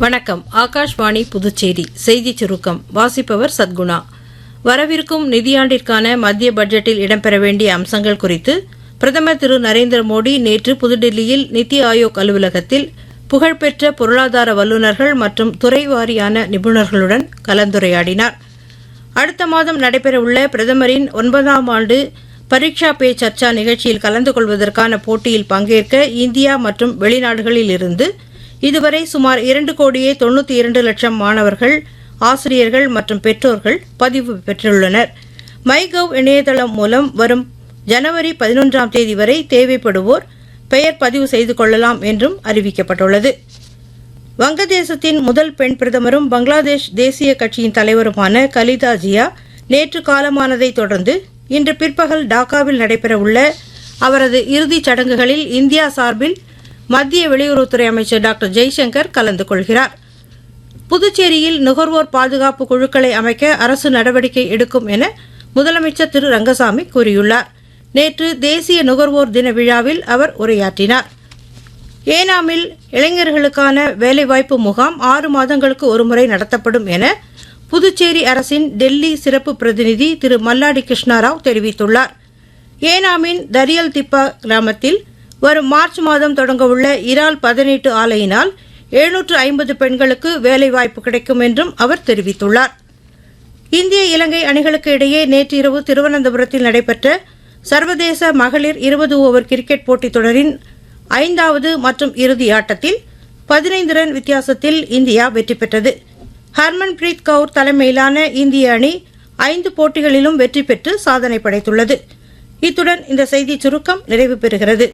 வணக்கம். ஆகாஷ்வாணி புதுச்சேரி செய்திச் சுருக்கம் வாசிப்பவர் சத்குணா. வரவிருக்கும் நிதியாண்டிற்கான மத்திய பட்ஜெட்டில் இடம்பெற வேண்டிய அம்சங்கள் குறித்து பிரதமர் திரு நரேந்திர மோடி நேற்று புதுடில்லியில் நித்தி ஆயோக் அலுவலகத்தில் புகழ்பெற்ற பொருளாதார வல்லுநர்கள் மற்றும் துறை வாரியான நிபுணர்களுடன் கலந்துரையாடினார். அடுத்த மாதம் நடைபெறவுள்ள பிரதமரின் 9ஆம் ஆண்டு பரீட்சா பே சர்ச்சா நிகழ்ச்சியில் கலந்து கொள்வதற்கான போட்டியில் பங்கேற்க இந்தியா மற்றும் வெளிநாடுகளில் இருந்து இதுவரை சுமார் 2,92,00,000 மாணவர்கள், ஆசிரியர்கள் மற்றும் பெற்றோர்கள் பதிவு பெற்றுள்ளனர். மைகவ் இணையதளம் மூலம் வரும் ஜனவரி 11ஆம் தேதி வரை தேவைப்படுவோர் பெயர் பதிவு செய்து கொள்ளலாம் என்றும் அறிவிக்கப்பட்டுள்ளது. வங்கதேசத்தின் முதல் பெண் பிரதமரும் பங்களாதேஷ் தேசிய கட்சியின் தலைவருமான கலிதா ஜியா நேற்று காலமானதைத் தொடர்ந்து இன்று பிற்பகல் டாக்காவில் நடைபெறவுள்ள அவரது இறுதிச் சடங்குகளில் இந்தியா சார்பில் மத்திய வெளியுறவுத்துறை அமைச்சர் டாக்டர் ஜெய்சங்கர் கலந்து கொள்கிறார். புதுச்சேரியில் நுகர்வோர் பாதுகாப்பு குழுக்களை அமைக்க அரசு நடவடிக்கை எடுக்கும் என முதலமைச்சர் திரு ரங்கசாமி கூறியுள்ளார். நேற்று தேசிய நுகர்வோர் தின விழாவில் அவர் உரையாற்றினார். ஏனாமில் இளைஞர்களுக்கான வேலைவாய்ப்பு முகாம் 6 மாதங்களுக்கு ஒருமுறை நடத்தப்படும் என புதுச்சேரி அரசின் டெல்லி சிறப்பு பிரதிநிதி திரு மல்லாடி கிருஷ்ணாராவ் தெரிவித்துள்ளார். ஏனாமின் தரியல் திப்பா கிராமத்தில் வரும் மார்ச் மாதம் தொடங்கவுள்ள இறால் பதனீட்டு ஆலையினால் 750 பெண்களுக்கு வேலைவாய்ப்பு கிடைக்கும் என்றும் அவர் தெரிவித்துள்ளார். இந்திய இலங்கை அணிகளுக்கு இடையே நேற்று இரவு திருவனந்தபுரத்தில் நடைபெற்ற சர்வதேச மகளிர் 20 ஓவர் கிரிக்கெட் போட்டித் தொடரின் 5வது மற்றும் இறுதி ஆட்டத்தில் 15 ரன் வித்தியாசத்தில் இந்தியா வெற்றி பெற்றது. ஹர்மன்பிரீத் கவுர் தலைமையிலான இந்திய அணி 5 போட்டிகளிலும் வெற்றி பெற்று சாதனை படைத்துள்ளது. இத்துடன் இந்த செய்திச் சுருக்கம் நிறைவு பெறுகிறது.